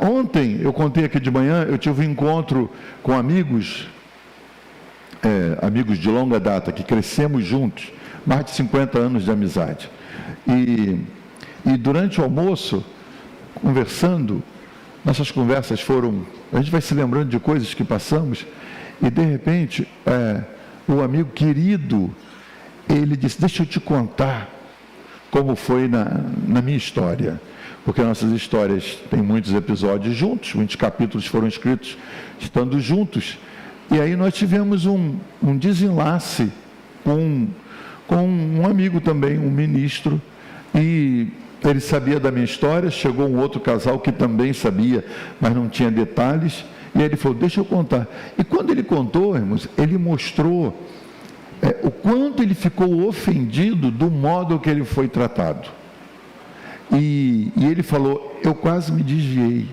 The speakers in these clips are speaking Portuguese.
Ontem, eu contei aqui de manhã, eu tive um encontro com amigos de longa data, que crescemos juntos, mais de 50 anos de amizade. E durante o almoço, conversando, nossas conversas foram... A gente vai se lembrando de coisas que passamos, e de repente, o amigo querido, ele disse, deixa eu te contar como foi na minha história. Porque nossas histórias têm muitos episódios juntos, muitos capítulos foram escritos estando juntos. E aí nós tivemos um desenlace com um amigo também, um ministro, e ele sabia da minha história. Chegou um outro casal que também sabia, mas não tinha detalhes, e aí ele falou, deixa eu contar. E quando ele contou, irmãos, ele mostrou o quanto ele ficou ofendido do modo que ele foi tratado. E ele falou, eu quase me desviei.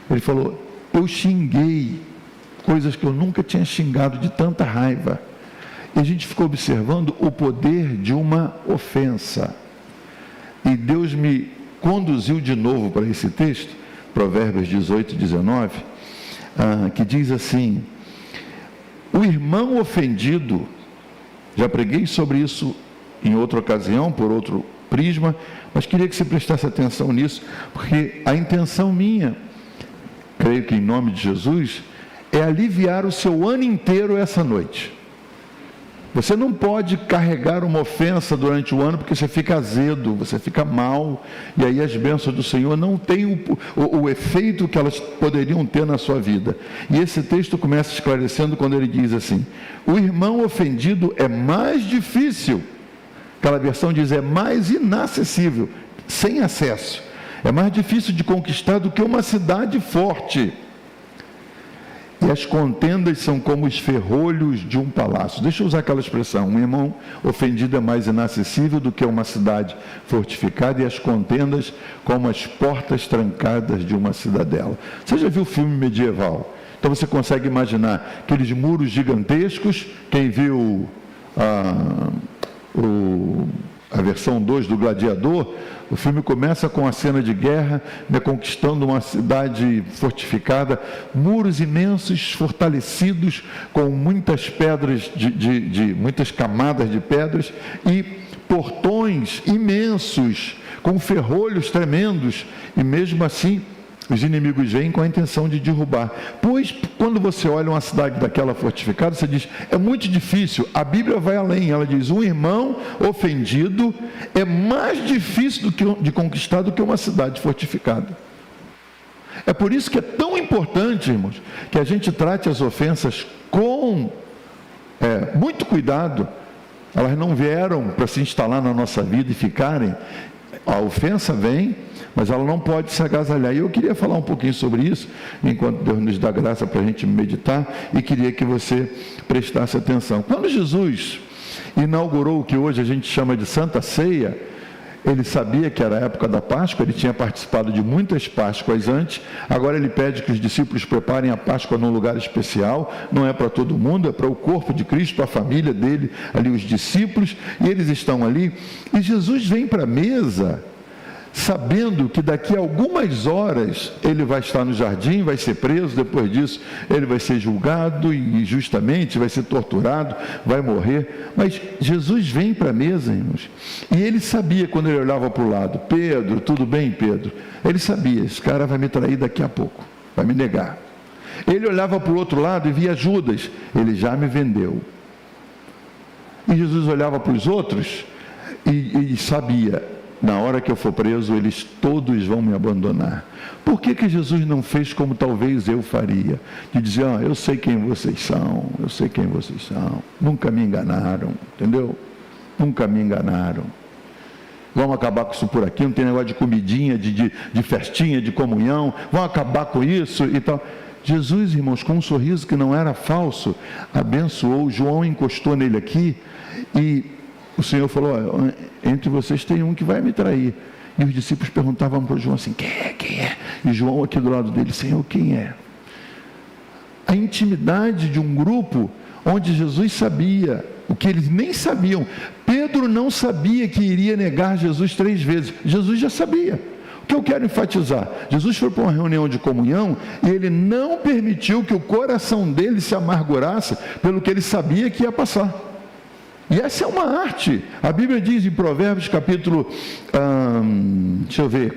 Ele falou, eu xinguei coisas que eu nunca tinha xingado de tanta raiva. E a gente ficou observando o poder de uma ofensa. E Deus me conduziu de novo para esse texto, Provérbios 18, 19, que diz assim, o irmão ofendido, já preguei sobre isso em outra ocasião, por outro prisma, mas queria que você prestasse atenção nisso, porque a intenção minha, creio que em nome de Jesus, é aliviar o seu ano inteiro essa noite. Você não pode carregar uma ofensa durante o ano, porque você fica azedo, você fica mal, e aí as bênçãos do Senhor não têm o efeito que elas poderiam ter na sua vida. E esse texto começa esclarecendo quando ele diz assim, o irmão ofendido é mais difícil, aquela versão diz, é mais inacessível, sem acesso, é mais difícil de conquistar do que uma cidade forte. E as contendas são como os ferrolhos de um palácio. Deixa eu usar aquela expressão, um irmão ofendido é mais inacessível do que uma cidade fortificada, e as contendas como as portas trancadas de uma cidadela. Você já viu o filme medieval? Então você consegue imaginar aqueles muros gigantescos. Quem viu a versão 2 do Gladiador, o filme começa com a cena de guerra, conquistando uma cidade fortificada, muros imensos, fortalecidos, com muitas pedras, muitas camadas de pedras, e portões imensos, com ferrolhos tremendos, e mesmo assim, os inimigos vêm com a intenção de derrubar. Pois, quando você olha uma cidade daquela fortificada, você diz, é muito difícil. A Bíblia vai além, ela diz, um irmão ofendido é mais difícil de conquistar do que uma cidade fortificada. É por isso que é tão importante, irmãos, que a gente trate as ofensas com muito cuidado. Elas não vieram para se instalar na nossa vida e ficarem. A ofensa vem, mas ela não pode se agasalhar. E eu queria falar um pouquinho sobre isso, enquanto Deus nos dá graça para a gente meditar, e queria que você prestasse atenção. Quando Jesus inaugurou o que hoje a gente chama de Santa Ceia, ele sabia que era a época da Páscoa, ele tinha participado de muitas Páscoas antes, agora ele pede que os discípulos preparem a Páscoa num lugar especial, não é para todo mundo, é para o corpo de Cristo, a família dele, ali os discípulos, e eles estão ali, e Jesus vem para a mesa, sabendo que daqui a algumas horas ele vai estar no jardim, vai ser preso, depois disso ele vai ser julgado e injustamente, vai ser torturado, vai morrer. Mas Jesus vem para a mesa, irmãos, e ele sabia quando ele olhava para o lado, Pedro, tudo bem, Pedro? Ele sabia, esse cara vai me trair daqui a pouco, vai me negar. Ele olhava para o outro lado e via Judas, ele já me vendeu. E Jesus olhava para os outros e sabia, na hora que eu for preso, eles todos vão me abandonar. Por que Jesus não fez como talvez eu faria? De dizer, eu sei quem vocês são, eu sei quem vocês são. Nunca me enganaram, entendeu? Nunca me enganaram. Vamos acabar com isso por aqui, não tem negócio de comidinha, de festinha, de comunhão. Vamos acabar com isso e tal. Jesus, irmãos, com um sorriso que não era falso, abençoou. João encostou nele aqui e o Senhor falou, entre vocês tem um que vai me trair. E os discípulos perguntavam para João assim, quem é? E João aqui do lado dele, Senhor, quem é? A intimidade de um grupo onde Jesus sabia o que eles nem sabiam. Pedro não sabia que iria negar Jesus 3 vezes. Jesus já sabia. O que eu quero enfatizar? Jesus foi para uma reunião de comunhão e ele não permitiu que o coração dele se amargurasse pelo que ele sabia que ia passar. E essa é uma arte. A Bíblia diz em Provérbios capítulo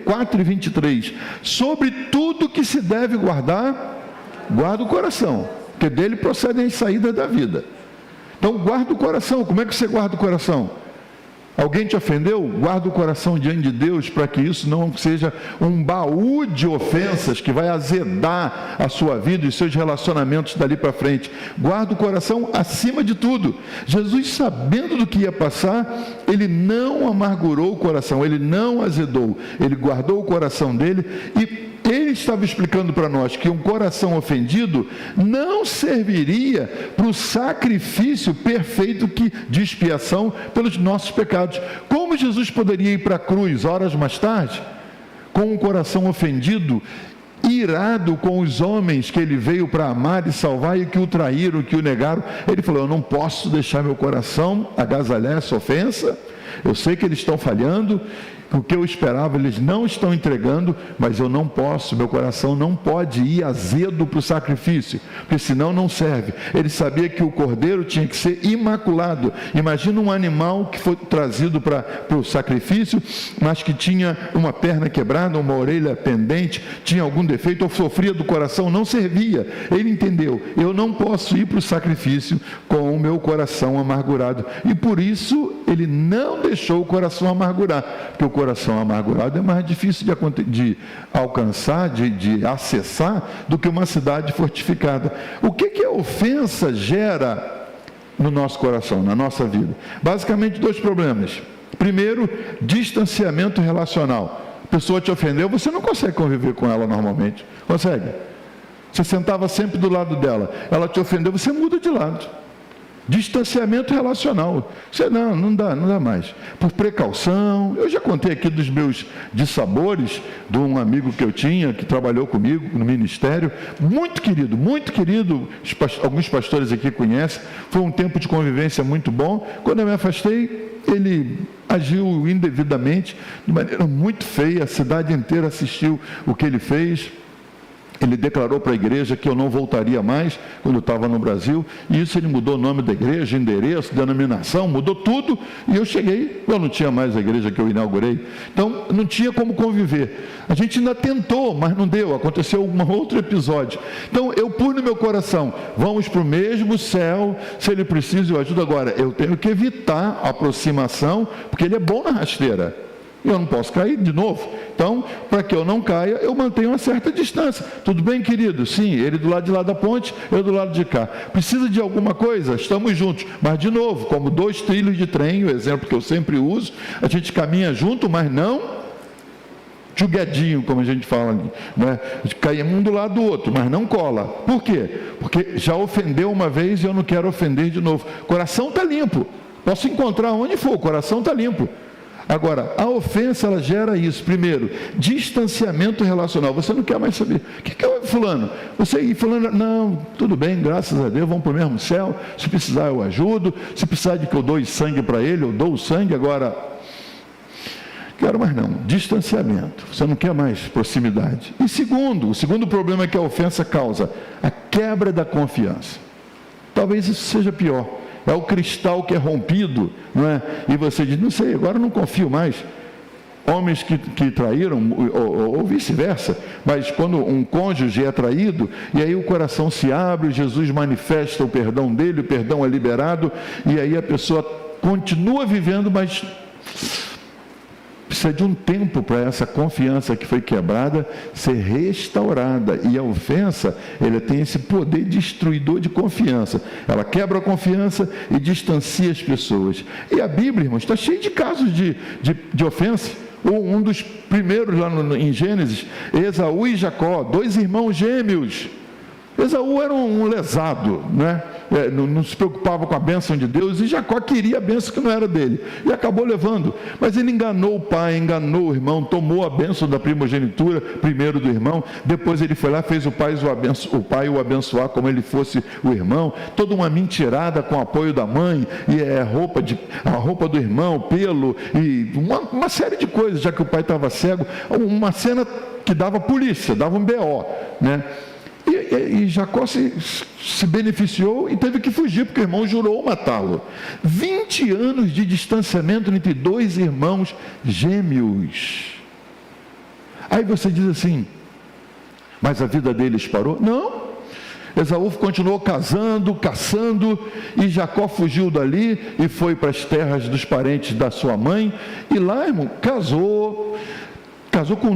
4 e 23, sobre tudo que se deve guardar, guarda o coração, porque dele procedem as saídas da vida. Então guarda o coração. Como é que você guarda o coração? Alguém te ofendeu? Guarda o coração diante de Deus para que isso não seja um baú de ofensas que vai azedar a sua vida e os seus relacionamentos dali para frente. Guarda o coração acima de tudo. Jesus, sabendo do que ia passar, ele não amargurou o coração, ele não azedou, ele guardou o coração dele e ele estava explicando para nós que um coração ofendido não serviria para o sacrifício perfeito de expiação pelos nossos pecados. Como Jesus poderia ir para a cruz horas mais tarde, com um coração ofendido, irado com os homens que ele veio para amar e salvar e que o traíram, que o negaram? Ele falou: eu não posso deixar meu coração agasalhar essa ofensa, eu sei que eles estão falhando, o que eu esperava eles não estão entregando, mas eu não posso, meu coração não pode ir azedo para o sacrifício, porque senão não serve. Ele sabia que o cordeiro tinha que ser imaculado. Imagina um animal que foi trazido para o sacrifício, mas que tinha uma perna quebrada, uma orelha pendente, tinha algum defeito ou sofria do coração, não servia. Ele entendeu: eu não posso ir para o sacrifício com o meu coração amargurado, e por isso ele não deixou o coração amargurar, porque o coração amargurado é mais difícil de alcançar, de acessar, do que uma cidade fortificada. O que a ofensa gera no nosso coração, na nossa vida? Basicamente 2 problemas. Primeiro, distanciamento relacional. A pessoa te ofendeu, você não consegue conviver com ela normalmente. Consegue? Você sentava sempre do lado dela, ela te ofendeu, você muda de lado. Distanciamento relacional. Você não dá mais. Por precaução. Eu já contei aqui dos meus dissabores de um amigo que eu tinha, que trabalhou comigo no ministério, muito querido, alguns pastores aqui conhecem. Foi um tempo de convivência muito bom. Quando eu me afastei, ele agiu indevidamente, de maneira muito feia. A cidade inteira assistiu o que ele fez. Ele declarou para a igreja que eu não voltaria mais quando eu estava no Brasil, e isso ele mudou o nome da igreja, endereço, denominação, mudou tudo, e eu cheguei, eu não tinha mais a igreja que eu inaugurei, então não tinha como conviver. A gente ainda tentou, mas não deu, aconteceu um outro episódio. Então eu pus no meu coração: vamos para o mesmo céu, se ele precisa eu ajudo. Agora, eu tenho que evitar a aproximação, porque ele é bom na rasteira. Eu não posso cair de novo. Então, para que eu não caia, eu mantenho uma certa distância. Tudo bem, querido? Sim, ele do lado de lá da ponte, eu do lado de cá. Precisa de alguma coisa? Estamos juntos. Mas, de novo, como 2 trilhos de trem, o exemplo que eu sempre uso, a gente caminha junto, mas não jogadinho, como a gente fala ali, né? Caímos um do lado do outro, mas não cola. Por quê? Porque já ofendeu uma vez e eu não quero ofender de novo. O coração está limpo. Posso encontrar onde for, o coração está limpo. Agora, a ofensa, ela gera isso. Primeiro, distanciamento relacional. Você não quer mais saber. O que é fulano? Você e fulano, não, tudo bem, graças a Deus, vamos para o mesmo céu. Se precisar, eu ajudo. Se precisar de que eu doe sangue para ele, eu dou o sangue. Agora, quero mais não. Distanciamento. Você não quer mais proximidade. E o segundo problema que a ofensa causa, a quebra da confiança. Talvez isso seja pior. É o cristal que é rompido, não é? E você diz: não sei, agora não confio mais. Homens que traíram, ou vice-versa, mas quando um cônjuge é traído, e aí o coração se abre, Jesus manifesta o perdão dele, o perdão é liberado, e aí a pessoa continua vivendo, mas precisa de um tempo para essa confiança que foi quebrada ser restaurada. E a ofensa, ela tem esse poder destruidor de confiança. Ela quebra a confiança e distancia as pessoas. E a Bíblia, irmãos, está cheia de casos de ofensa. Um dos primeiros lá em Gênesis, Esaú e Jacó, 2 irmãos gêmeos. Esaú era um lesado, né? não se preocupava com a bênção de Deus, e Jacó queria a bênção que não era dele, e acabou levando. Mas ele enganou o pai, enganou o irmão, tomou a bênção da primogenitura, primeiro do irmão, depois ele foi lá, fez o pai o abençoar como ele fosse o irmão, toda uma mentirada com o apoio da mãe, e a roupa do irmão, pelo, e uma série de coisas, já que o pai estava cego, uma cena que dava polícia, dava um BO, né? E Jacó se beneficiou e teve que fugir, porque o irmão jurou matá-lo. 20 anos de distanciamento entre dois irmãos gêmeos. Aí você diz assim, mas a vida deles parou? Não. Esaú continuou casando, caçando, e Jacó fugiu dali e foi para as terras dos parentes da sua mãe, e lá, irmão, casou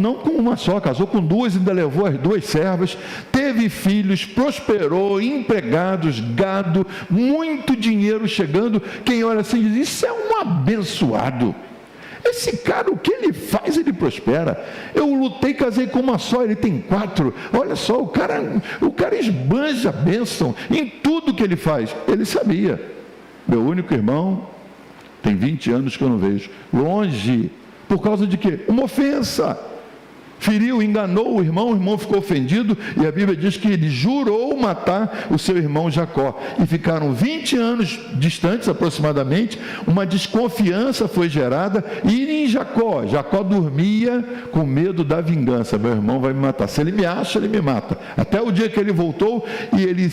não com uma só, casou com duas, ainda levou as duas servas, teve filhos, prosperou, empregados, gado, muito dinheiro chegando. Quem olha assim diz, isso é um abençoado. Esse cara, o que ele faz, ele prospera. Eu lutei, casei com uma só, ele tem 4. Olha só, o cara esbanja a bênção em tudo que ele faz. Ele sabia. Meu único irmão, tem 20 anos que eu não vejo. Longe. Por causa de quê? Uma ofensa. Feriu, enganou o irmão ficou ofendido, e a Bíblia diz que ele jurou matar o seu irmão Jacó. E ficaram 20 anos distantes aproximadamente, uma desconfiança foi gerada, e em Jacó dormia com medo da vingança. Meu irmão vai me matar, se ele me acha, ele me mata. Até o dia que ele voltou, e ele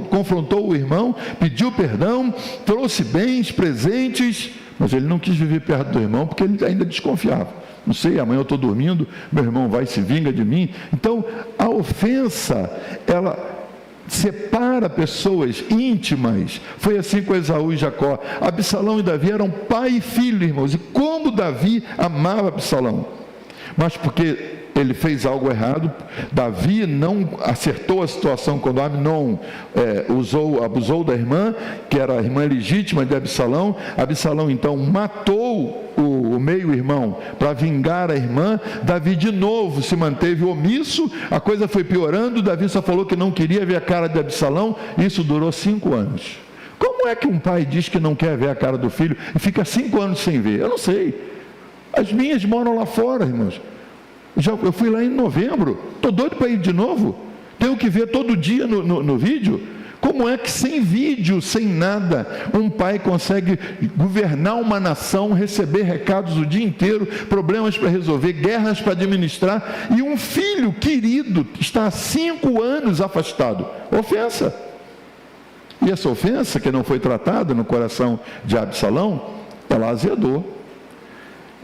confrontou o irmão, pediu perdão, trouxe bens, presentes, mas ele não quis viver perto do irmão, porque ele ainda desconfiava. Não sei, amanhã eu estou dormindo, meu irmão vai e se vinga de mim. Então, a ofensa, ela separa pessoas íntimas. Foi assim com Esaú e Jacó. Absalão e Davi eram pai e filho, irmãos. E como Davi amava Absalão. Mas porque ele fez algo errado, Davi não acertou a situação quando Amnon abusou da irmã, que era a irmã legítima de Absalão. Absalão então matou o meio-irmão para vingar a irmã. Davi de novo se manteve omisso, a coisa foi piorando. Davi só falou que não queria ver a cara de Absalão. Isso durou 5 anos. Como é que um pai diz que não quer ver a cara do filho e fica 5 anos sem ver? Eu não sei. As minhas moram lá fora, irmãos. Eu fui lá em novembro, estou doido para ir de novo, tenho que ver todo dia no vídeo. Como é que sem vídeo, sem nada, um pai consegue governar uma nação, receber recados o dia inteiro, problemas para resolver, guerras para administrar, e um filho querido está há 5 anos afastado? Ofensa. E essa ofensa, que não foi tratada no coração de Absalão, ela azedou.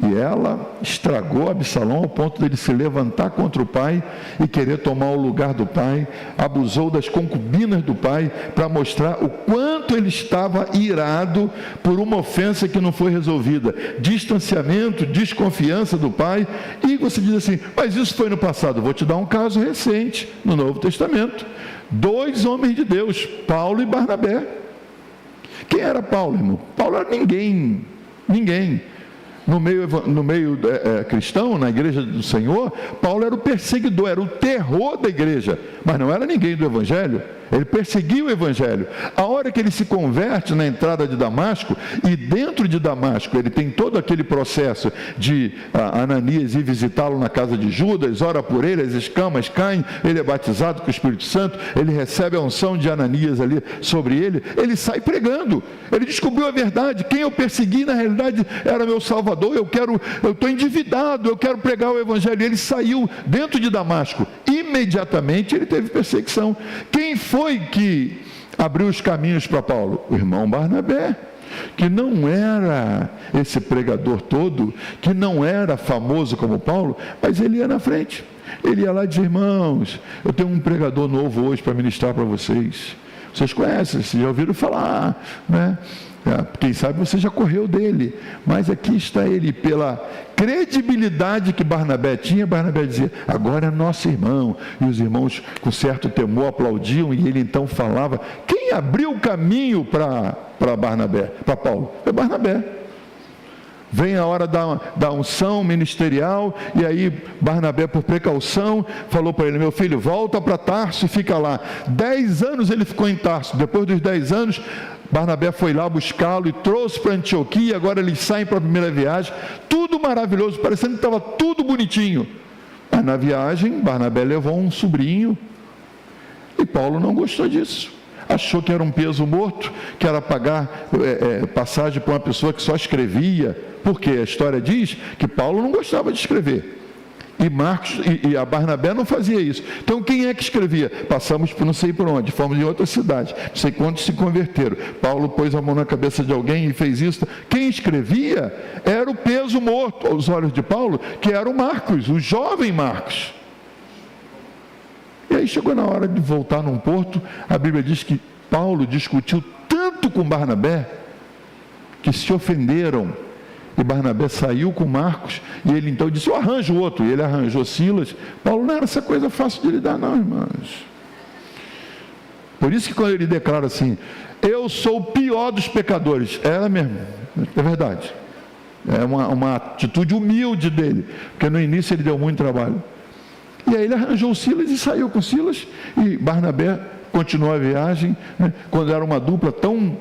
E ela estragou Absalão ao ponto de ele se levantar contra o pai e querer tomar o lugar do pai. Abusou das concubinas do pai para mostrar o quanto ele estava irado por uma ofensa que não foi resolvida. Distanciamento, desconfiança do pai. E você diz assim, mas isso foi no passado. Vou te dar um caso recente no Novo Testamento. 2 homens de Deus, Paulo e Barnabé. Quem era Paulo, irmão? Paulo era ninguém. No meio cristão, na igreja do Senhor, Paulo era o perseguidor, era o terror da igreja, mas não era ninguém do evangelho. Ele perseguia o evangelho. A hora que ele se converte na entrada de Damasco, e dentro de Damasco ele tem todo aquele processo de Ananias ir visitá-lo na casa de Judas, ora por ele, as escamas caem, ele é batizado com o Espírito Santo, ele recebe a unção de Ananias ali sobre ele, ele sai pregando, ele descobriu a verdade. Quem eu persegui na realidade era meu Salvador. Eu estou endividado, eu quero pregar o evangelho. Ele saiu dentro de Damasco, imediatamente ele teve perseguição. Quem foi que abriu os caminhos para Paulo? O irmão Barnabé, que não era esse pregador todo, que não era famoso como Paulo, mas ele ia na frente. Ele ia lá e dizia, irmãos, eu tenho um pregador novo hoje para ministrar para vocês. Vocês conhecem, vocês já ouviram falar, né? Quem sabe você já correu dele, mas aqui está ele. Pela credibilidade que Barnabé tinha, Barnabé dizia, agora é nosso irmão. E os irmãos com certo temor aplaudiam, e ele então falava. Quem abriu o caminho para Barnabé, para Paulo? É Barnabé. vem a hora da unção ministerial, e aí Barnabé, por precaução, falou para ele: meu filho, volta para Tarso e fica lá. 10 anos ele ficou em Tarso. Depois dos 10 anos, Barnabé foi lá buscá-lo e trouxe para Antioquia. Agora eles saem para a primeira viagem, tudo maravilhoso, parecendo que estava tudo bonitinho. Mas na viagem, Barnabé levou um sobrinho, e Paulo não gostou disso. Achou que era um peso morto, que era pagar passagem para uma pessoa que só escrevia, porque a história diz que Paulo não gostava de escrever, e Marcos e a Barnabé não fazia isso. Então quem é que escrevia? Passamos por não sei por onde, fomos em outra cidade, não sei quantos se converteram. Paulo pôs a mão na cabeça de alguém e fez isso. Quem escrevia era o peso morto aos olhos de Paulo, que era o Marcos, o jovem Marcos. E aí chegou na hora de voltar num porto. A Bíblia diz que Paulo discutiu tanto com Barnabé, que se ofenderam, e Barnabé saiu com Marcos, e ele então disse: eu arranjo outro, e ele arranjou Silas. Paulo não era essa coisa fácil de lidar não, irmãos. Por isso que quando ele declara assim: eu sou o pior dos pecadores, era mesmo, é verdade, é uma atitude humilde dele, porque no início ele deu muito trabalho. E aí ele arranjou Silas e saiu com Silas, e Barnabé continuou a viagem, né, quando era uma dupla tão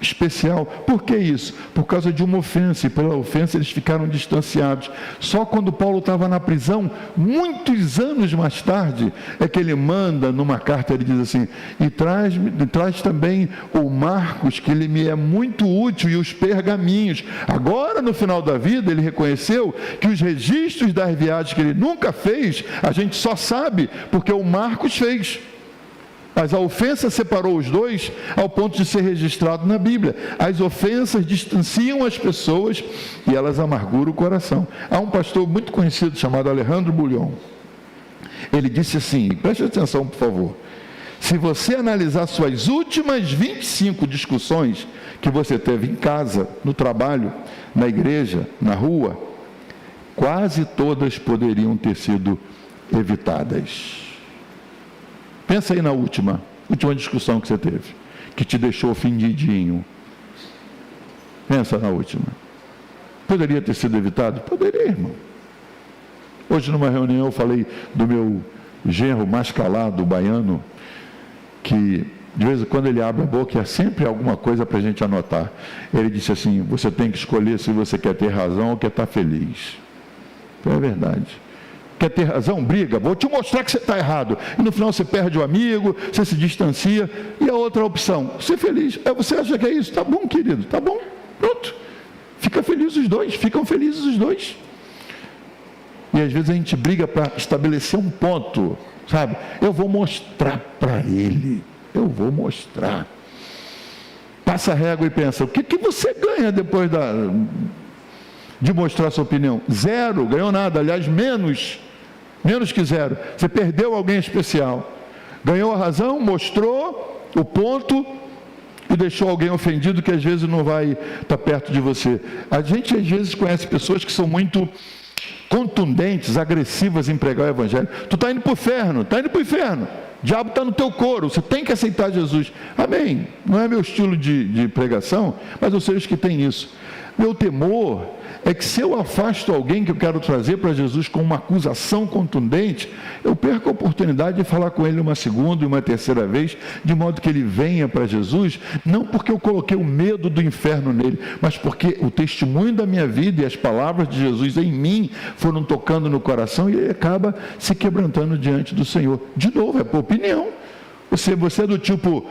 especial. Por que isso? Por causa de uma ofensa, e pela ofensa eles ficaram distanciados. Só quando Paulo estava na prisão, muitos anos mais tarde, é que ele manda numa carta, ele diz assim: e traz também o Marcos, que ele me é muito útil, e os pergaminhos. Agora, no final da vida, ele reconheceu que os registros das viagens que ele nunca fez, a gente só sabe porque o Marcos fez. Mas a ofensa separou os dois ao ponto de ser registrado na Bíblia. As ofensas distanciam as pessoas e elas amarguram o coração. Há um pastor muito conhecido chamado Alejandro Bullion. Ele disse assim, preste atenção por favor: se você analisar suas últimas 25 discussões que você teve em casa, no trabalho, na igreja, na rua, quase todas poderiam ter sido evitadas. Pensa aí na última discussão que você teve, que te deixou ofendidinho. Pensa na última. Poderia ter sido evitado? Poderia, irmão. Hoje numa reunião eu falei do meu genro mais calado, baiano, que de vez em quando ele abre a boca e há sempre alguma coisa para a gente anotar. Ele disse assim: você tem que escolher se você quer ter razão ou quer estar feliz. Então é verdade. Quer ter razão? Briga, vou te mostrar que você está errado. E no final você perde o amigo, você se distancia. E a outra opção, ser feliz. Você acha que é isso? Tá bom, querido, tá bom, pronto. Fica feliz os dois, ficam felizes os dois. E às vezes a gente briga para estabelecer um ponto, sabe? Eu vou mostrar para ele, eu vou mostrar. Passa a régua e pensa: o que você ganha depois de mostrar sua opinião? Zero, ganhou nada, aliás, menos que zero. Você perdeu alguém especial. Ganhou a razão, mostrou o ponto e deixou alguém ofendido que às vezes não vai estar perto de você. A gente às vezes conhece pessoas que são muito contundentes, agressivas em pregar o evangelho. Tu está indo para o inferno, o diabo está no teu couro, você tem que aceitar Jesus. Amém. Não é meu estilo de pregação, mas eu sei os que têm isso. Meu temor é que se eu afasto alguém que eu quero trazer para Jesus com uma acusação contundente, eu perco a oportunidade de falar com ele uma segunda e uma terceira vez, de modo que ele venha para Jesus, não porque eu coloquei o medo do inferno nele, mas porque o testemunho da minha vida e as palavras de Jesus em mim foram tocando no coração, e ele acaba se quebrantando diante do Senhor. De novo, é por opinião. Você é do tipo...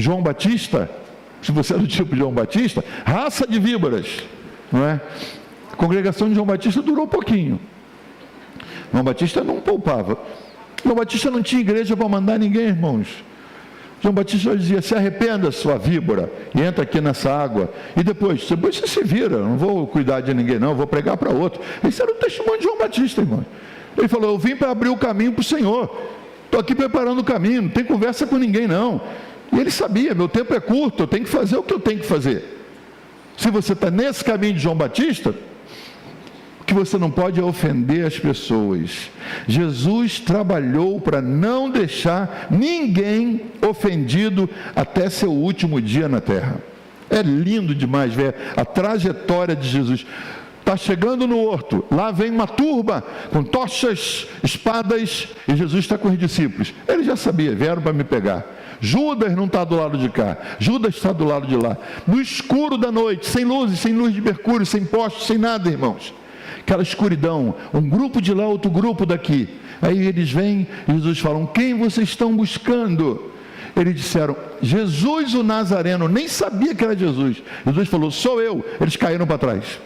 João Batista? Se você é do tipo de João Batista, raça de víboras, não é? A congregação de João Batista durou pouquinho. João Batista não poupava. João Batista não tinha igreja para mandar ninguém, irmãos. João Batista dizia: se arrependa, sua víbora, e entra aqui nessa água, e depois você se vira, não vou cuidar de ninguém não, vou pregar para outro. Esse era o testemunho de João Batista, irmão. Ele falou: eu vim para abrir o caminho para o Senhor, estou aqui preparando o caminho, não tem conversa com ninguém não. E ele sabia: meu tempo é curto, eu tenho que fazer o que eu tenho que fazer. Se você está nesse caminho de João Batista, que você não pode é ofender as pessoas. Jesus trabalhou para não deixar ninguém ofendido até seu último dia na terra. É lindo demais ver a trajetória de Jesus. Está chegando no horto, lá vem uma turba com tochas, espadas, e Jesus está com os discípulos. Ele já sabia, vieram para me pegar. Judas não está do lado de cá, Judas está do lado de lá. No escuro da noite, sem luzes, sem luz de mercúrio, sem postes, sem nada, irmãos. Aquela escuridão, um grupo de lá, outro grupo daqui. Aí eles vêm, e Jesus fala: quem vocês estão buscando? Eles disseram: Jesus o Nazareno. Nem sabia que era Jesus. Jesus falou: sou eu. Eles caíram para trás.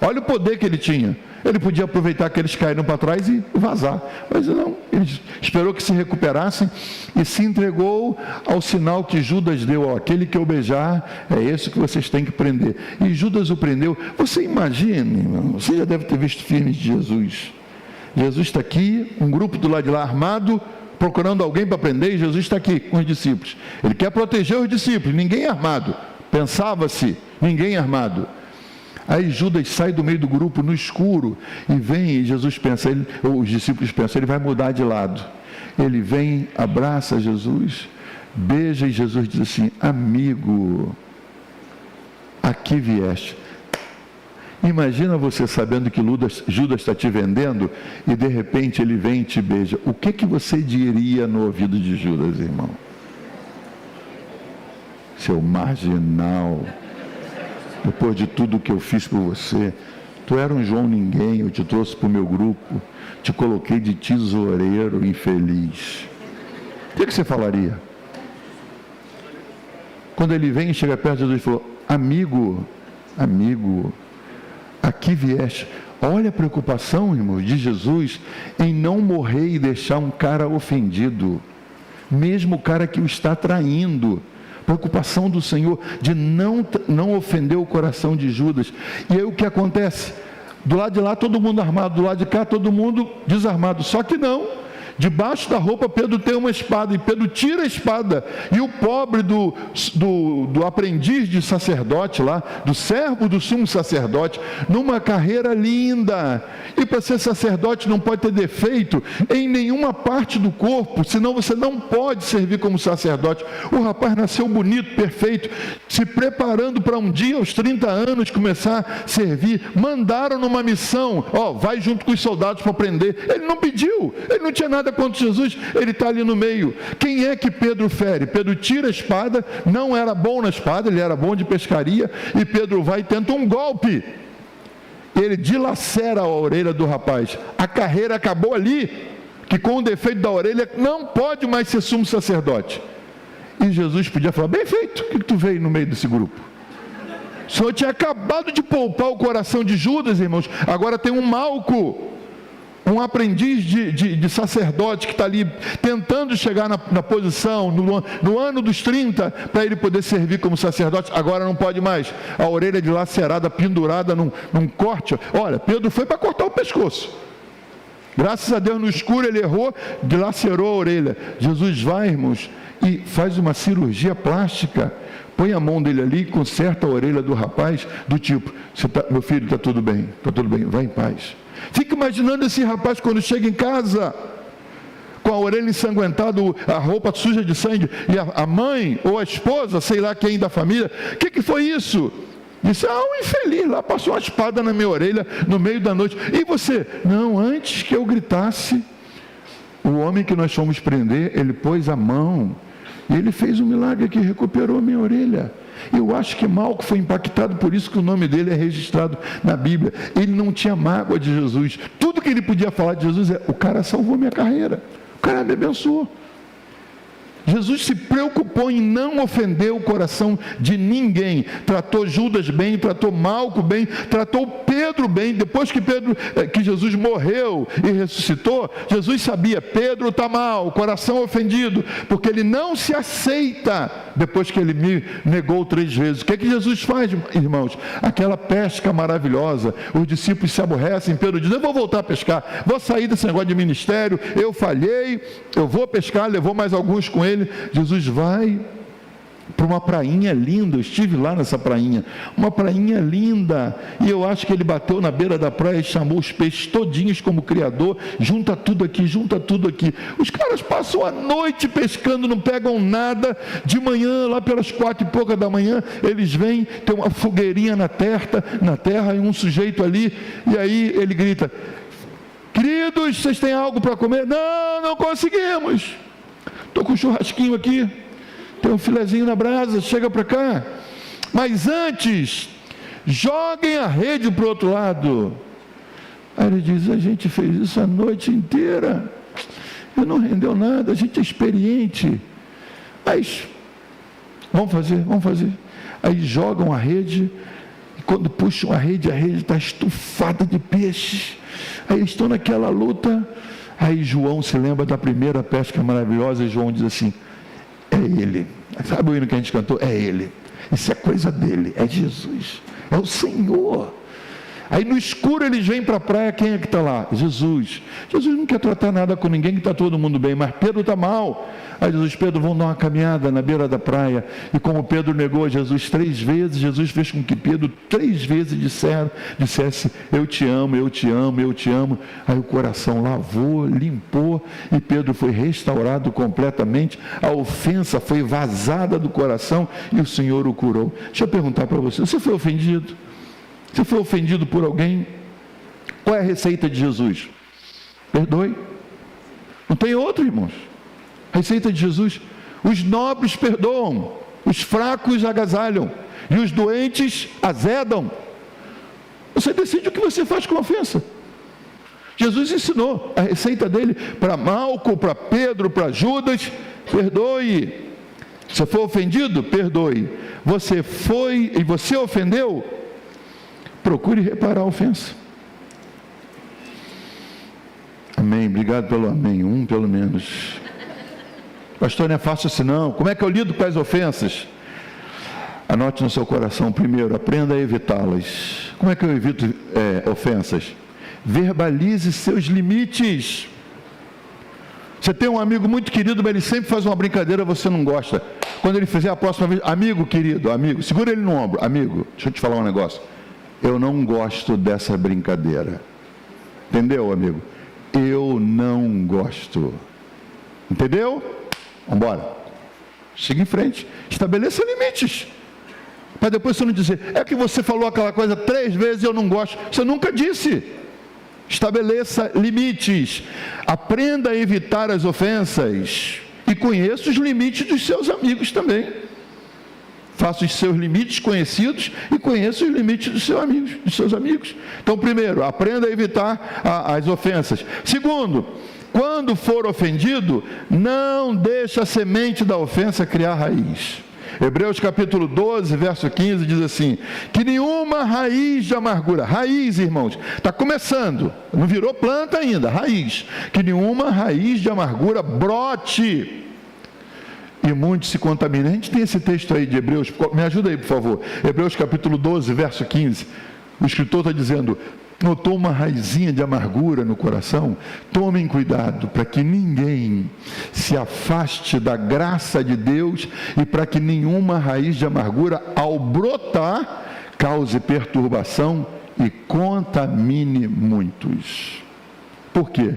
Olha o poder que ele tinha. Ele podia aproveitar que eles caíram para trás e vazar. Mas não, ele esperou que se recuperassem e se entregou ao sinal que Judas deu: ó, aquele que eu beijar, é esse que vocês têm que prender. E Judas o prendeu. Você imagine, irmão, você já deve ter visto filmes de Jesus. Jesus está aqui, um grupo do lado de lá armado, procurando alguém para prender, e Jesus está aqui com os discípulos. Ele quer proteger os discípulos, ninguém armado. Pensava-se, ninguém armado. Aí Judas sai do meio do grupo no escuro e vem, e Jesus pensa, os discípulos pensam, ele vai mudar de lado. Ele vem, abraça Jesus, beija, e Jesus diz assim: amigo, aqui vieste. Imagina você sabendo que Judas está te vendendo e de repente ele vem e te beija. O que você diria no ouvido de Judas, irmão? Seu marginal. Depois de tudo que eu fiz por você, tu era um João ninguém, eu te trouxe para o meu grupo, te coloquei de tesoureiro infeliz. O que você falaria? Quando ele vem e chega perto de Jesus e falou: amigo, aqui vieste. Olha a preocupação, irmão, de Jesus em não morrer e deixar um cara ofendido, mesmo o cara que o está traindo. Preocupação do Senhor de não ofender o coração de Judas. E aí o que acontece? Do lado de lá todo mundo armado, do lado de cá todo mundo desarmado. Só que não. Debaixo da roupa Pedro tem uma espada, e Pedro tira a espada, e o pobre do aprendiz de sacerdote lá, do servo do sumo sacerdote, numa carreira linda, e para ser sacerdote não pode ter defeito em nenhuma parte do corpo, senão você não pode servir como sacerdote. O rapaz nasceu bonito, perfeito, se preparando para um dia, aos 30 anos, começar a servir. Mandaram numa missão: ó, vai junto com os soldados para prender. Ele não pediu, ele não tinha nada contra Jesus, ele está ali no meio. Quem é que Pedro fere? Pedro tira a espada, não era bom na espada, ele era bom de pescaria, e Pedro vai e tenta um golpe. Ele dilacera a orelha do rapaz. A carreira acabou ali, que com o defeito da orelha não pode mais ser sumo sacerdote. E Jesus podia falar: bem feito, o que tu veio no meio desse grupo? O Senhor tinha acabado de poupar o coração de Judas, irmãos, agora tem um Malco, um aprendiz de sacerdote que está ali tentando chegar na posição, no ano dos 30, para ele poder servir como sacerdote. Agora não pode mais. A orelha dilacerada, pendurada num corte. Olha, Pedro foi para cortar o pescoço. Graças a Deus, no escuro ele errou, dilacerou a orelha. Jesus vai, irmãos, e faz uma cirurgia plástica. Põe a mão dele ali e conserta a orelha do rapaz, do tipo: meu filho, está tudo bem, vai em paz. Fica imaginando esse rapaz quando chega em casa, com a orelha ensanguentada, a roupa suja de sangue, e a mãe ou a esposa, sei lá quem da família: o que foi isso? Disse: um infeliz lá passou uma espada na minha orelha no meio da noite. E você? Não, antes que eu gritasse, o homem que nós fomos prender, ele pôs a mão, e ele fez um milagre que recuperou a minha orelha. Eu acho que Malco foi impactado, por isso que o nome dele é registrado na Bíblia. Ele não tinha mágoa de Jesus. Tudo que ele podia falar de Jesus é: o cara salvou minha carreira, o cara me abençoou. Jesus se preocupou em não ofender o coração de ninguém. Tratou Judas bem, tratou Malco bem, tratou Pedro bem. Depois que Jesus morreu e ressuscitou, Jesus sabia: Pedro está mal, coração ofendido, porque ele não se aceita depois que ele me negou 3 vezes. O que Jesus faz, irmãos? Aquela pesca maravilhosa, os discípulos se aborrecem. Pedro diz: eu vou voltar a pescar, vou sair desse negócio de ministério, eu falhei, eu vou pescar. Levou mais alguns com ele. Jesus vai, para uma prainha linda. Eu estive lá nessa prainha, uma prainha linda, e eu acho que ele bateu na beira da praia e chamou os peixes todinhos como criador, junta tudo aqui, junta tudo aqui. Os caras passam a noite pescando, não pegam nada. De manhã, lá pelas 4h pouca da manhã, eles vêm, tem uma fogueirinha na terra, e um sujeito ali, e aí ele grita: queridos, vocês têm algo para comer? Não conseguimos. Estou com um churrasquinho aqui, tem um filezinho na brasa, chega para cá. Mas antes, joguem a rede para o outro lado. Aí ele diz: a gente fez isso a noite inteira e não rendeu nada, a gente é experiente. Mas vamos fazer. Aí jogam a rede, e quando puxam a rede está estufada de peixes. Aí eles estão naquela luta. Aí João se lembra da primeira pesca maravilhosa, e João diz assim: é ele. Sabe o hino que a gente cantou? É ele. Isso é coisa dele, é Jesus, é o Senhor. Aí no escuro eles vêm para a praia. Quem é que está lá? Jesus. Jesus não quer tratar nada com ninguém, que está todo mundo bem, mas Pedro está mal. Aí Jesus: Pedro, vão dar uma caminhada na beira da praia. E como Pedro negou a Jesus 3 vezes, Jesus fez com que Pedro 3 vezes dissesse: eu te amo, eu te amo, eu te amo. Aí o coração lavou, limpou, e Pedro foi restaurado completamente. A ofensa foi vazada do coração e o Senhor o curou. Deixa eu perguntar para você: você foi ofendido? Você foi ofendido por alguém? Qual é a receita de Jesus? Perdoe. Não tem outro, irmãos. A receita de Jesus: os nobres perdoam, os fracos agasalham, e os doentes azedam. Você decide o que você faz com a ofensa. Jesus ensinou a receita dele para Malco, para Pedro, para Judas: perdoe. Você foi ofendido? Perdoe. Você ofendeu? Procure reparar a ofensa. Amém, obrigado pelo amém, pelo menos. Pastor, não é fácil assim não. Como é que eu lido com as ofensas? Anote no seu coração: primeiro, aprenda a evitá-las. Como é que eu evito ofensas? Verbalize seus limites. Você tem um amigo muito querido, mas ele sempre faz uma brincadeira, você não gosta. Quando ele fizer a próxima vez: amigo querido, amigo, segura ele no ombro: amigo, deixa eu te falar um negócio, eu não gosto dessa brincadeira. Entendeu, amigo? Eu não gosto. Entendeu? Vamos embora. Siga em frente. Estabeleça limites. Para depois você não dizer: é que você falou aquela coisa 3 vezes e eu não gosto. Você nunca disse. Estabeleça limites. Aprenda a evitar as ofensas. E conheça os limites dos seus amigos também. Faça os seus limites conhecidos e conheça os limites dos seus amigos. Então, primeiro, aprenda a evitar as ofensas. Segundo, quando for ofendido, não deixe a semente da ofensa criar raiz. Hebreus capítulo 12, verso 15 diz assim: que nenhuma raiz de amargura, raiz, irmãos, está começando, não virou planta ainda, raiz, que nenhuma raiz de amargura brote e muitos se contaminem. A gente tem esse texto aí de Hebreus, me ajuda aí por favor, Hebreus capítulo 12, verso 15, o escritor está dizendo: notou uma raizinha de amargura no coração? Tomem cuidado para que ninguém se afaste da graça de Deus e para que nenhuma raiz de amargura, ao brotar, cause perturbação e contamine muitos. Por quê?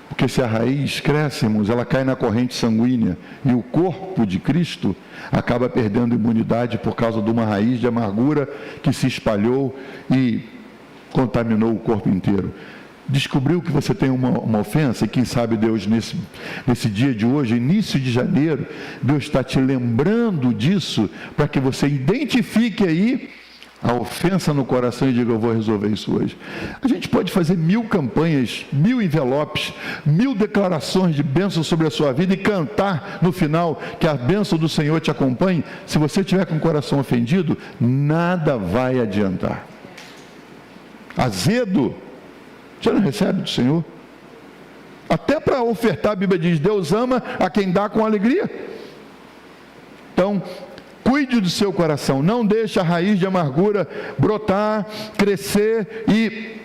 Porque se a raiz cresce, irmãos, ela cai na corrente sanguínea e o corpo de Cristo acaba perdendo imunidade por causa de uma raiz de amargura que se espalhou e contaminou o corpo inteiro. Descobriu que você tem uma ofensa, e quem sabe Deus nesse dia de hoje, início de janeiro, Deus está te lembrando disso, para que você identifique aí a ofensa no coração e diga: eu vou resolver isso hoje. A gente pode fazer 1000 campanhas, 1000 envelopes, 1000 declarações de bênção sobre a sua vida e cantar no final que a bênção do Senhor te acompanhe. Se você tiver com o coração ofendido, nada vai adiantar. Azedo, você não recebe do Senhor? Até para ofertar, a Bíblia diz: Deus ama a quem dá com alegria. Então, cuide do seu coração, não deixe a raiz de amargura brotar, crescer e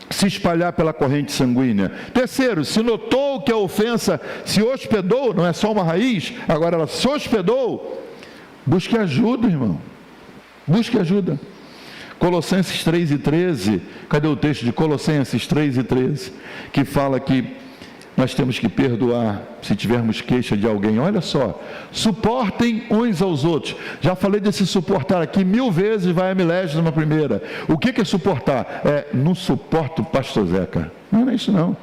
se espalhar pela corrente sanguínea. Terceiro, se notou que a ofensa se hospedou, não é só uma raiz, agora ela se hospedou, Busque ajuda, irmão. Busque ajuda. Colossenses 3:13, cadê o texto de Colossenses 3:13? Que fala que nós temos que perdoar se tivermos queixa de alguém. Olha só, suportem uns aos outros. Já falei desse suportar aqui 1000 vezes, vai a milésima primeira. O que é suportar? Não suporto o pastor Zeca. Não é isso não.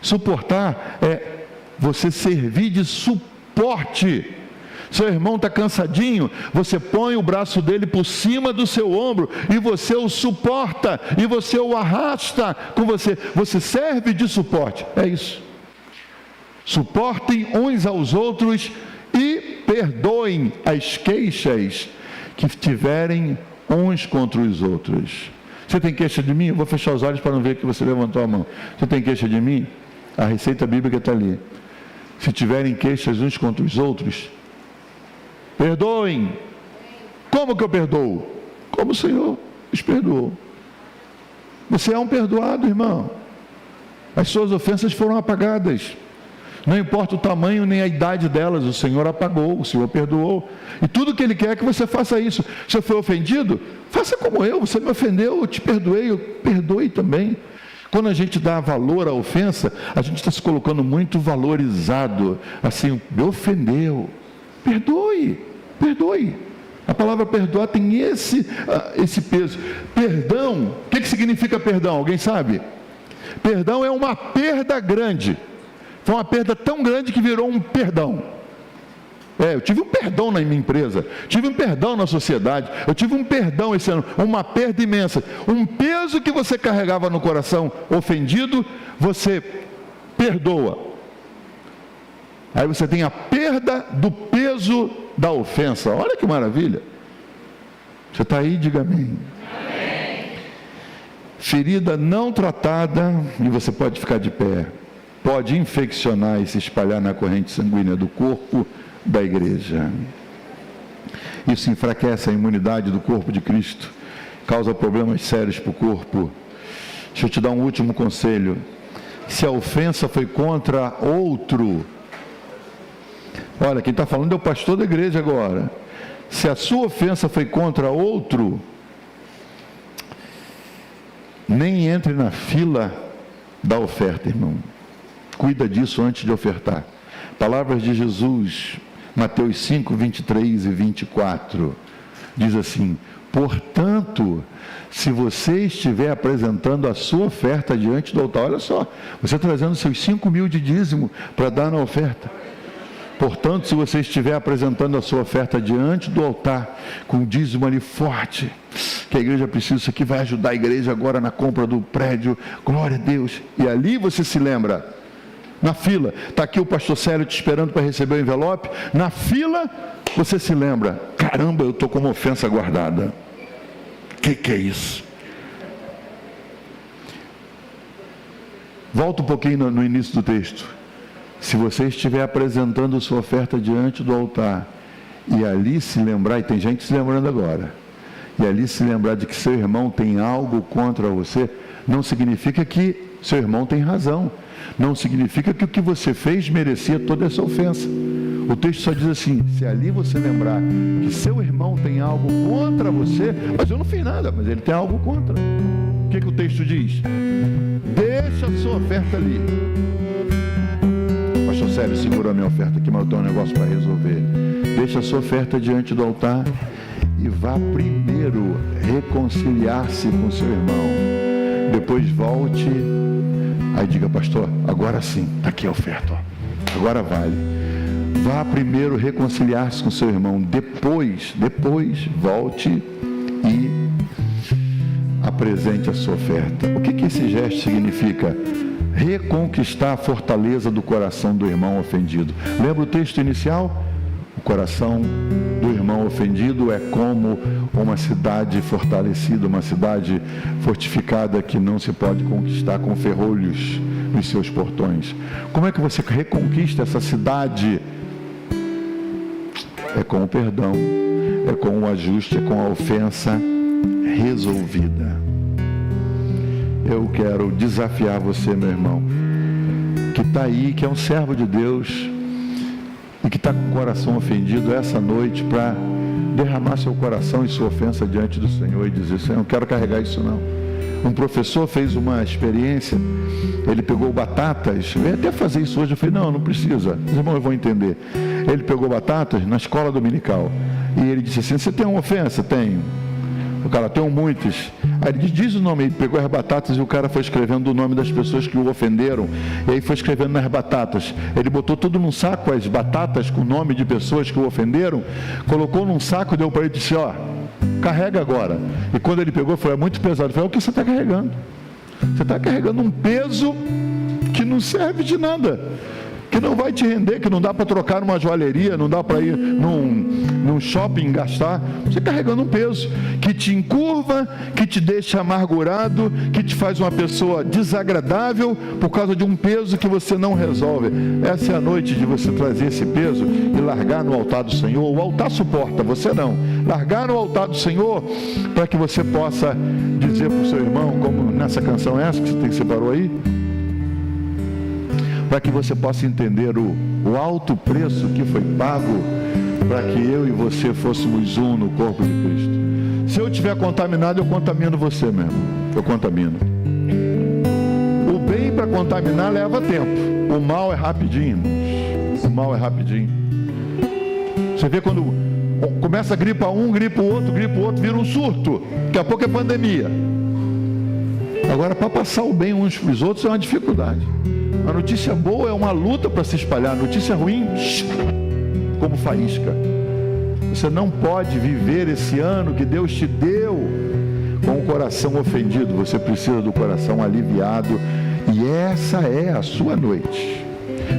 Suportar é você servir de suporte. Seu irmão está cansadinho, você põe o braço dele por cima do seu ombro e você o suporta, e você o arrasta com você. Você serve de suporte, é isso. Suportem uns aos outros e perdoem as queixas que tiverem uns contra os outros. Você tem queixa de mim? Eu vou fechar os olhos para não ver que você levantou a mão. Você tem queixa de mim? A receita bíblica está ali. Se tiverem queixas uns contra os outros, perdoem. Como que eu perdoo? Como o Senhor os perdoou. Você é um perdoado, irmão. As suas ofensas foram apagadas. Não importa o tamanho nem a idade delas, o Senhor apagou, o Senhor perdoou. E tudo que Ele quer é que você faça isso. Se eu for ofendido, faça como eu. Você me ofendeu, eu te perdoei, eu perdoe também. Quando a gente dá valor à ofensa, a gente está se colocando muito valorizado. Assim, me ofendeu. Perdoe, perdoe. A palavra perdoar tem esse peso. Perdão, o que significa perdão? Alguém sabe? Perdão é uma perda grande. Foi uma perda tão grande que virou um perdão. Eu tive um perdão na minha empresa, tive um perdão na sociedade, eu tive um perdão esse ano, uma perda imensa. Um peso que você carregava no coração ofendido, você perdoa. Aí você tem a perda do peso da ofensa. Olha que maravilha. Você está aí, diga amém. Amém. Ferida não tratada, e você pode ficar de pé, pode infeccionar e se espalhar na corrente sanguínea do corpo da igreja. Isso enfraquece a imunidade do corpo de Cristo, causa problemas sérios para o corpo. Deixa eu te dar um último conselho. Se a ofensa foi contra outro, olha, quem está falando é o pastor da igreja agora. Se a sua ofensa foi contra outro, nem entre na fila da oferta, irmão. Cuida disso antes de ofertar. Palavras de Jesus, Mateus 5, 23 e 24, diz assim: portanto, se você estiver apresentando a sua oferta diante do altar, olha só, você trazendo seus 5.000 de dízimo para dar na oferta. Portanto, se você estiver apresentando a sua oferta diante do altar, com o dízimo ali forte, que a igreja precisa, isso aqui vai ajudar a igreja agora na compra do prédio, glória a Deus, e ali você se lembra, na fila, está aqui o pastor Célio te esperando para receber o envelope, na fila você se lembra, caramba, eu estou com uma ofensa guardada. Que é isso? Volta um pouquinho no início do texto. Se você estiver apresentando sua oferta diante do altar, e ali se lembrar, e tem gente se lembrando agora, e ali se lembrar de que seu irmão tem algo contra você, não significa que seu irmão tem razão, não significa que o que você fez merecia toda essa ofensa. O texto só diz assim: se ali você lembrar que seu irmão tem algo contra você, mas eu não fiz nada, mas ele tem algo contra. O que o texto diz? Deixa a sua oferta ali. Pastor Célio segurou a minha oferta aqui, mas eu tenho um negócio para resolver. Deixa a sua oferta diante do altar e vá primeiro reconciliar-se com seu irmão. Depois volte, aí diga: pastor, agora sim, está aqui a oferta, ó. Agora vale. Vá primeiro reconciliar-se com seu irmão, depois volte e apresente a sua oferta. O que esse gesto significa? Reconquistar a fortaleza do coração do irmão ofendido. Lembra o texto inicial? O coração do irmão ofendido é como uma cidade fortalecida, uma cidade fortificada que não se pode conquistar com ferrolhos nos seus portões. Como é que você reconquista essa cidade? É com o perdão, é com o ajuste, é com a ofensa resolvida. Eu quero desafiar você, meu irmão, que está aí, que é um servo de Deus e que está com o coração ofendido essa noite, para derramar seu coração e sua ofensa diante do Senhor e dizer: Senhor, eu não quero carregar isso não. Um professor fez uma experiência, ele pegou batatas, eu ia até fazer isso hoje, eu falei: não precisa, os irmãos vão entender. Ele pegou batatas na escola dominical, e ele disse assim: você tem uma ofensa? Tenho. O cara: tenho muitas. Aí ele diz o nome, ele pegou as batatas e o cara foi escrevendo o nome das pessoas que o ofenderam, e aí foi escrevendo nas batatas. Ele botou tudo num saco, as batatas com o nome de pessoas que o ofenderam, colocou num saco, deu para ele e disse: ó, carrega agora. E quando ele pegou, foi muito pesado. Eu falei: o que você está carregando? Você está carregando um peso que não serve de nada, que não vai te render, que não dá para trocar numa joalheria, não dá para ir num shopping gastar. Você carregando um peso que te encurva, que te deixa amargurado, que te faz uma pessoa desagradável por causa de um peso que você não resolve. Essa é a noite de você trazer esse peso e largar no altar do Senhor. O altar suporta, você não. Largar no altar do Senhor, para que você possa dizer para o seu irmão, como nessa canção essa que você separou aí, para que você possa entender o alto preço que foi pago para que eu e você fôssemos um no corpo de Cristo. Se eu estiver contaminado, eu contamino você mesmo. Eu contamino. O bem para contaminar leva tempo. O mal é rapidinho. O mal é rapidinho. Você vê quando começa a gripa um, gripa o outro, vira um surto. Daqui a pouco é pandemia. Agora, para passar o bem uns para os outros é uma dificuldade. A notícia boa é uma luta para se espalhar. A notícia ruim, como faísca. Você não pode viver esse ano que Deus te deu com o coração ofendido. Você precisa do coração aliviado. E essa é a sua noite.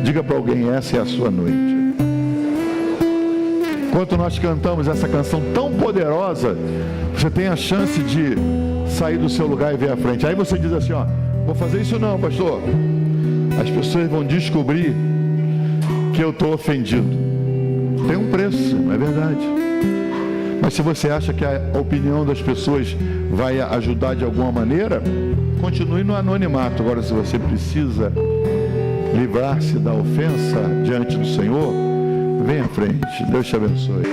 Diga para alguém: essa é a sua noite. Enquanto nós cantamos essa canção tão poderosa, você tem a chance de sair do seu lugar e ver à frente. Aí você diz assim: ó, vou fazer isso não, pastor. As pessoas vão descobrir que eu estou ofendido. Tem um preço, não é verdade? Mas se você acha que a opinião das pessoas vai ajudar de alguma maneira, continue no anonimato. Agora, se você precisa livrar-se da ofensa diante do Senhor, vem à frente. Deus te abençoe.